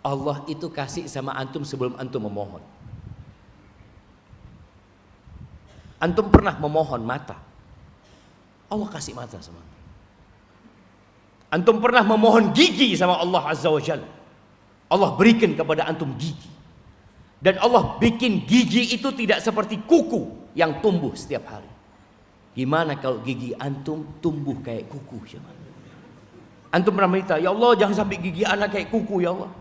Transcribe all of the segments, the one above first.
Allah itu kasih sama antum sebelum antum memohon. Antum pernah memohon mata, Allah kasih mata sama antum. Antum pernah memohon gigi sama Allah Azza wa Jalla, Allah berikan kepada antum gigi. Dan Allah bikin gigi itu tidak seperti kuku yang tumbuh setiap hari. Gimana kalau gigi antum tumbuh kayak kuku? Antum pernah minta, ya Allah jangan sampai gigi anak kayak kuku ya Allah.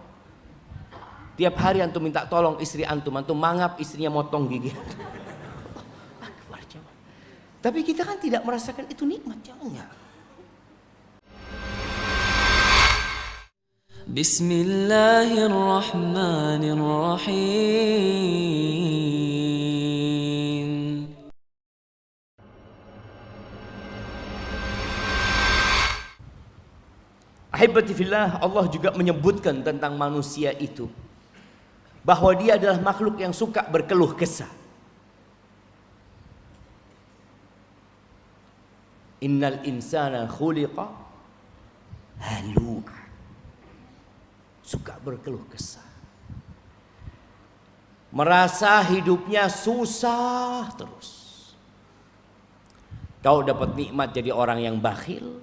Tiap hari antum minta tolong istri antum mangap istrinya motong gigi. Tapi kita kan tidak merasakan itu nikmat, ya enggak. Bismillahirrahmanirrahim. Ahibati fillah, Allah juga menyebutkan tentang manusia itu bahwa dia adalah makhluk yang suka berkeluh kesah. Innal insana khuliqa halu'a. Suka berkeluh kesah. Merasa hidupnya susah terus. Kau dapat nikmat jadi orang yang bakhil.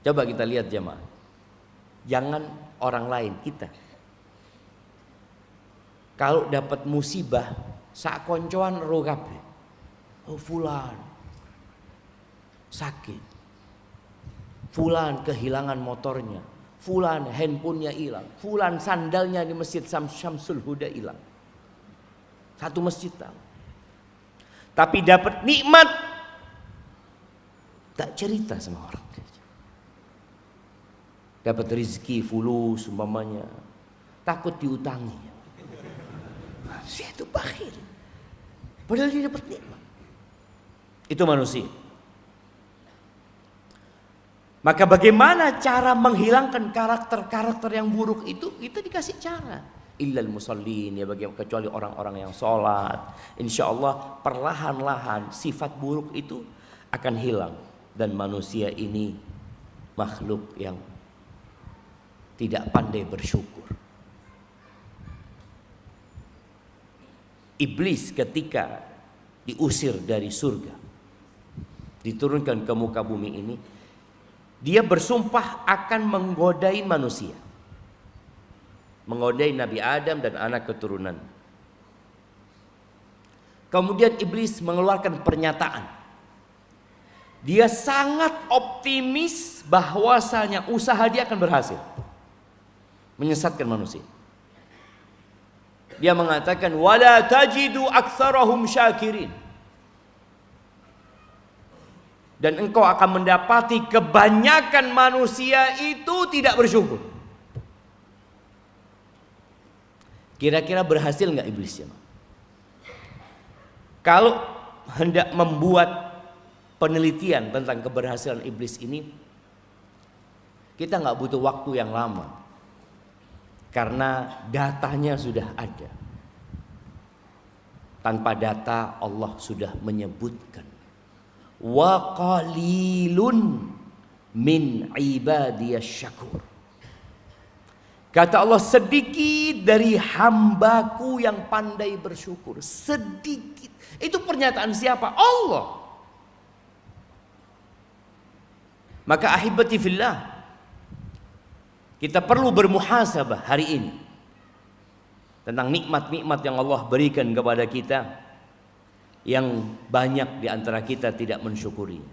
Coba kita lihat jemaah. Jangan orang lain, kita. Kalau dapat musibah, sak koncoan ro kabeh. Oh fulan sakit, fulan kehilangan motornya, fulan handphonenya hilang, fulan sandalnya di masjid Syamsul Huda hilang. Satu masjid tahu. Tapi dapat nikmat tak cerita sama orang. Dapat rezeki fulus umpamanya, takut diutangi. Saya itu bakhil. Padahal dia dapat nikmat. Itu manusia. Maka bagaimana cara menghilangkan karakter-karakter yang buruk itu? Itu dikasih cara. Illal musallin, ya kecuali orang-orang yang sholat. Insya Allah perlahan-lahan sifat buruk itu akan hilang. Dan manusia ini makhluk yang tidak pandai bersyukur. Iblis ketika diusir dari surga, diturunkan ke muka bumi ini, dia bersumpah akan menggodai manusia, menggodai Nabi Adam dan anak keturunan. Kemudian iblis mengeluarkan pernyataan. Dia sangat optimis bahwasanya usaha dia akan berhasil menyesatkan manusia. Dia mengatakan wala tajidu aktsarahum syakirin. Dan engkau akan mendapati kebanyakan manusia itu tidak bersyukur. Kira-kira berhasil nggak iblisnya? Kalau hendak membuat penelitian tentang keberhasilan iblis ini, kita nggak butuh waktu yang lama, karena datanya sudah ada. Tanpa data Allah sudah menyebutkan, wa qalilun min ibadiyas syakur. Kata Allah, sedikit dari hambaku yang pandai bersyukur. Sedikit. Itu pernyataan siapa? Allah. Maka ahibati fillah, kita perlu bermuhasabah hari ini tentang nikmat-nikmat yang Allah berikan kepada kita, yang banyak di antara kita tidak mensyukuri.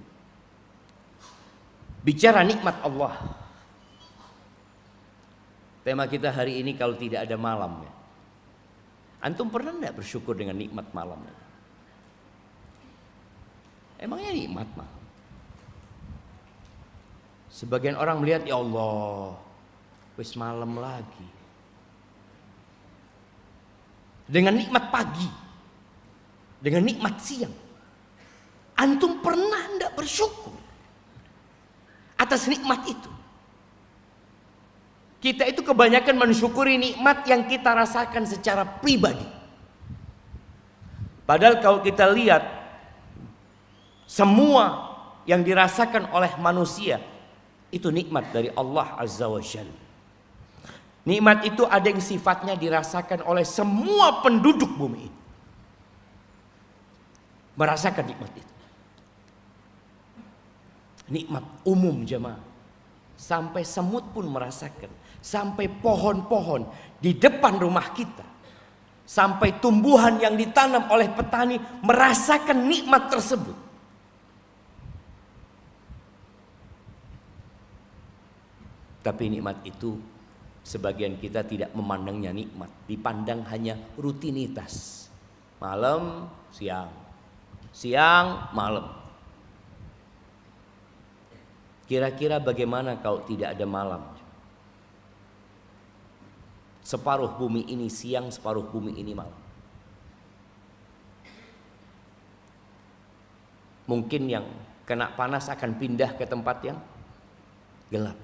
Bicara nikmat Allah, tema kita hari ini kalau tidak ada malamnya. Antum pernah tidak bersyukur dengan nikmat malamnya? Emangnya nikmat mah? Sebagian orang melihat, ya Allah, wis malam lagi. Dengan nikmat pagi, dengan nikmat siang, antum pernah tidak bersyukur atas nikmat itu? Kita itu kebanyakan mensyukuri nikmat yang kita rasakan secara pribadi. Padahal kalau kita lihat, semua yang dirasakan oleh manusia itu nikmat dari Allah Azza wa Jalla. Nikmat itu ada yang sifatnya dirasakan oleh semua penduduk bumi ini. Merasakan nikmat itu. Nikmat umum jemaah. Sampai semut pun merasakan. Sampai pohon-pohon di depan rumah kita. Sampai tumbuhan yang ditanam oleh petani merasakan nikmat tersebut. Tapi nikmat itu sebagian kita tidak memandangnya nikmat, dipandang hanya rutinitas. Malam, siang, siang, malam. Kira-kira bagaimana kalau tidak ada malam? Separuh bumi ini siang, separuh bumi ini malam. Mungkin yang kena panas akan pindah ke tempat yang gelap.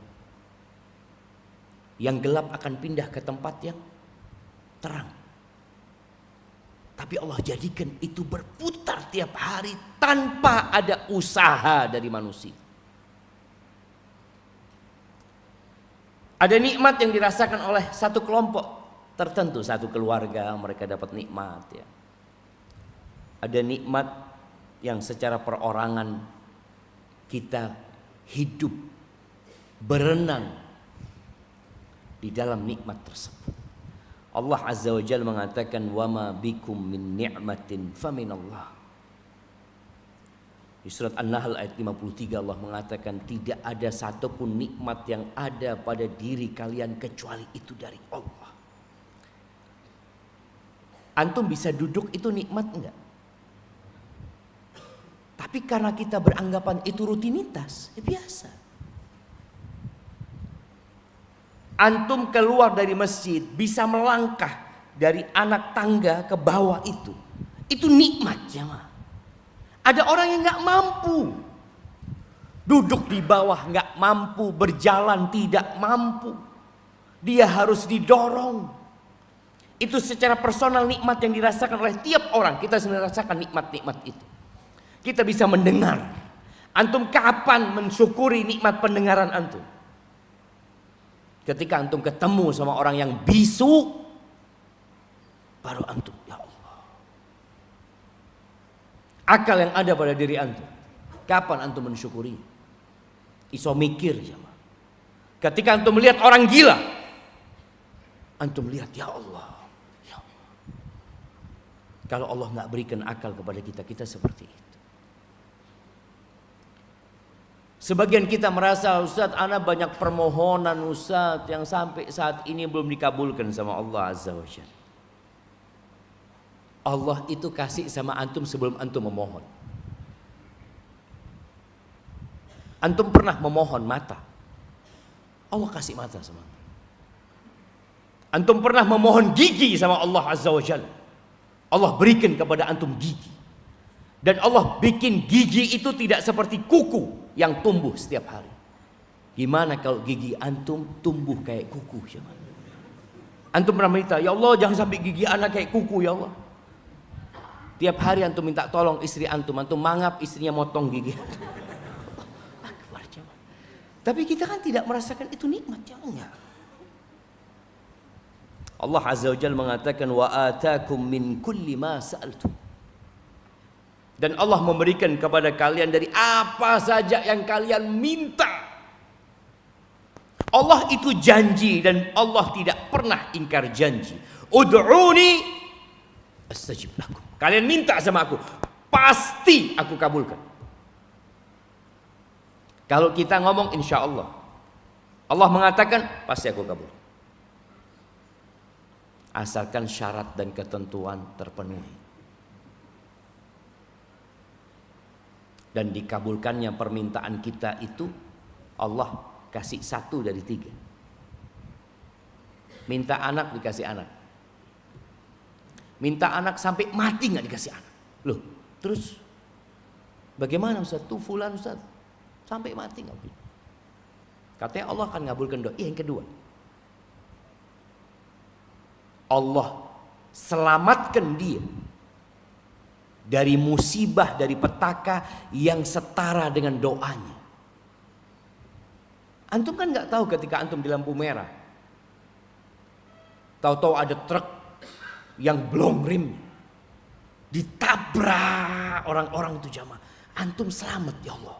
Yang gelap akan pindah ke tempat yang terang. Tapi Allah jadikan itu berputar tiap hari tanpa ada usaha dari manusia. Ada nikmat yang dirasakan oleh satu kelompok tertentu, satu keluarga, mereka dapat nikmat ya. Ada nikmat yang secara perorangan kita hidup berenang di dalam nikmat tersebut. Allah Azza wa Jalla mengatakan wa ma bikum min ni'matin faminallah. Di surat An-Nahl ayat 53 Allah mengatakan tidak ada satupun nikmat yang ada pada diri kalian kecuali itu dari Allah. Antum bisa duduk itu nikmat enggak? Tapi karena kita beranggapan itu rutinitas, ya biasa. Antum keluar dari masjid bisa melangkah dari anak tangga ke bawah itu nikmat jemaah. Ada orang yang nggak mampu, duduk di bawah nggak mampu, berjalan tidak mampu, dia harus didorong. Itu secara personal nikmat yang dirasakan oleh tiap orang. Kita sebenarnya rasakan nikmat-nikmat itu. Kita bisa mendengar. Antum kapan mensyukuri nikmat pendengaran antum? Ketika antum ketemu sama orang yang bisu, baru antum ya Allah. Akal yang ada pada diri antum, kapan antum mensyukuri? Iso mikir jemaah. Ketika antum melihat orang gila, antum lihat ya Allah, ya Allah. Kalau Allah nggak berikan akal kepada kita, kita seperti itu. Sebagian kita merasa, Ustaz, ana banyak permohonan Ustaz yang sampai saat ini belum dikabulkan sama Allah Azza wa Jalla. Allah itu kasih sama antum sebelum antum memohon. Antum pernah memohon mata, Allah kasih mata sama antum. Antum pernah memohon gigi sama Allah Azza wa Jalla, Allah berikan kepada antum gigi. Dan Allah bikin gigi itu tidak seperti kuku yang tumbuh setiap hari. Gimana kalau gigi antum tumbuh kayak kuku? Antum pernah minta, ya Allah jangan sampai gigi anak kayak kuku ya Allah. Tiap hari antum minta tolong istri antum mangap istrinya motong gigi. Tapi kita kan tidak merasakan itu nikmat, jangan. Allah Azza wa Jalla mengatakan wa atakum min kulli ma sa'altum. Dan Allah memberikan kepada kalian dari apa saja yang kalian minta. Allah itu janji dan Allah tidak pernah ingkar janji. Ud'uni astajib lakum. Kalian minta sama aku, pasti aku kabulkan. Kalau kita ngomong insya Allah, Allah mengatakan pasti aku kabul. Asalkan syarat dan ketentuan terpenuhi. Dan dikabulkannya permintaan kita itu Allah kasih 1 dari 3. Minta anak dikasih anak. Minta anak sampai mati nggak dikasih anak. Loh, terus bagaimana Ustaz? Tuh fulan Ustaz sampai mati nggak boleh. Katanya Allah akan ngabulkan doa. Yang kedua, Allah selamatkan dia dari musibah, dari petaka yang setara dengan doanya. Antum kan nggak tahu ketika antum di lampu merah, Tahu-tahu ada truk yang belum rim, ditabrak orang-orang itu jamaah. Antum selamat ya Allah.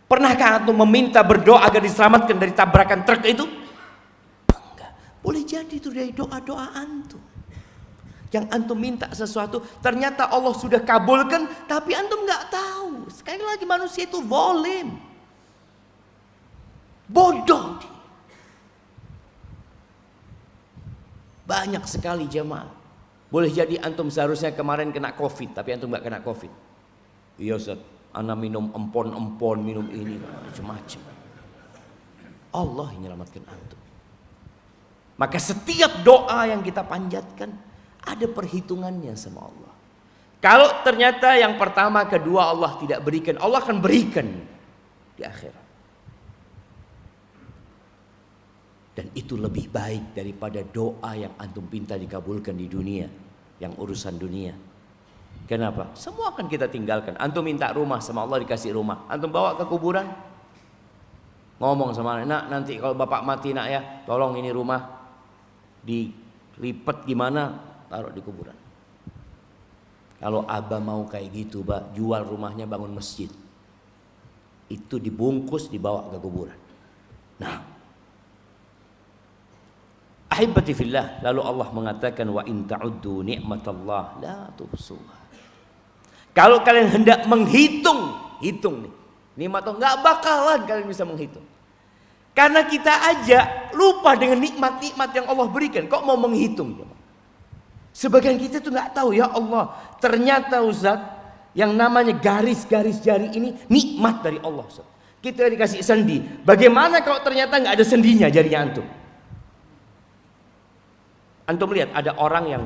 Pernahkah antum meminta berdoa agar diselamatkan dari tabrakan truk itu? Enggak. Boleh jadi itu dari doa-doa antum. Yang antum minta sesuatu, ternyata Allah sudah kabulkan, tapi antum nggak tahu. Sekali lagi manusia itu zalim, bodoh. Banyak sekali jemaah. Boleh jadi antum seharusnya kemarin kena COVID, tapi antum nggak kena COVID. Iya Ustaz, ana minum empon-empon, minum ini macam-macam. Allah yang menyelamatkan antum. Maka setiap doa yang kita panjatkan ada perhitungannya sama Allah. Kalau ternyata yang pertama, kedua Allah tidak berikan, Allah akan berikan di akhirat. Dan itu lebih baik daripada doa yang antum pinta dikabulkan di dunia, yang urusan dunia. Kenapa? Semua akan kita tinggalkan. Antum minta rumah sama Allah dikasih rumah, antum bawa ke kuburan, ngomong sama anak, nak nanti kalau bapak mati nak ya, tolong ini rumah dilipat gimana, taruh di kuburan. Kalau abah mau kayak gitu, bah, jual rumahnya bangun masjid. Itu dibungkus dibawa ke kuburan. Nah, ahibati fillah, lalu Allah mengatakan wa in ta'uddu ni'matallah la tuhsuha. Kalau kalian hendak menghitung, hitung nih. Nikmat Allah enggak bakalan kalian bisa menghitung. Karena kita aja lupa dengan nikmat-nikmat yang Allah berikan. Kok mau menghitung? Sebagian kita tuh nggak tahu, ya Allah, ternyata Ustaz, yang namanya garis-garis jari ini nikmat dari Allah Ustaz. Kita dikasih sendi. Bagaimana kalau ternyata nggak ada sendinya jarinya antum? Antum lihat ada orang yang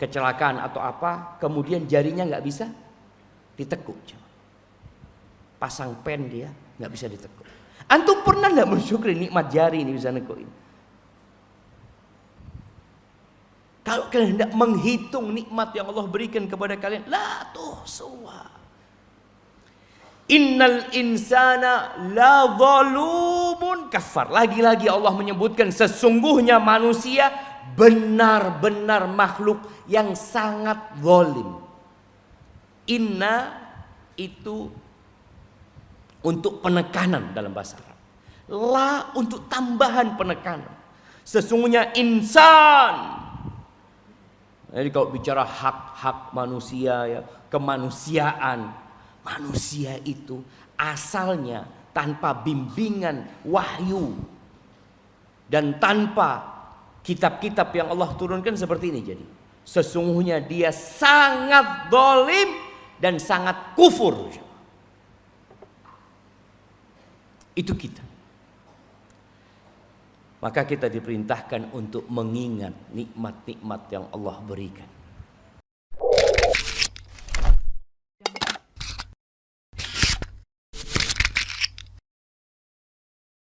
kecelakaan atau apa, kemudian jarinya nggak bisa ditekuk. Pasang pen dia nggak bisa ditekuk. Antum pernah nggak bersyukur nikmat jari ini bisa nekuk ini? Kalau kalian hendak menghitung nikmat yang Allah berikan kepada kalian, la tuhsuha. Innal insana la zalumun kafar. Lagi-lagi Allah menyebutkan sesungguhnya manusia benar-benar makhluk yang sangat zalim. Inna itu untuk penekanan dalam bahasa Arab. La untuk tambahan penekanan. Sesungguhnya insan. Jadi kalau bicara hak-hak manusia ya, kemanusiaan, manusia itu asalnya tanpa bimbingan wahyu dan tanpa kitab-kitab yang Allah turunkan seperti ini. Jadi sesungguhnya dia sangat zalim dan sangat kufur. Itu kita. Maka kita diperintahkan untuk mengingat nikmat-nikmat yang Allah berikan.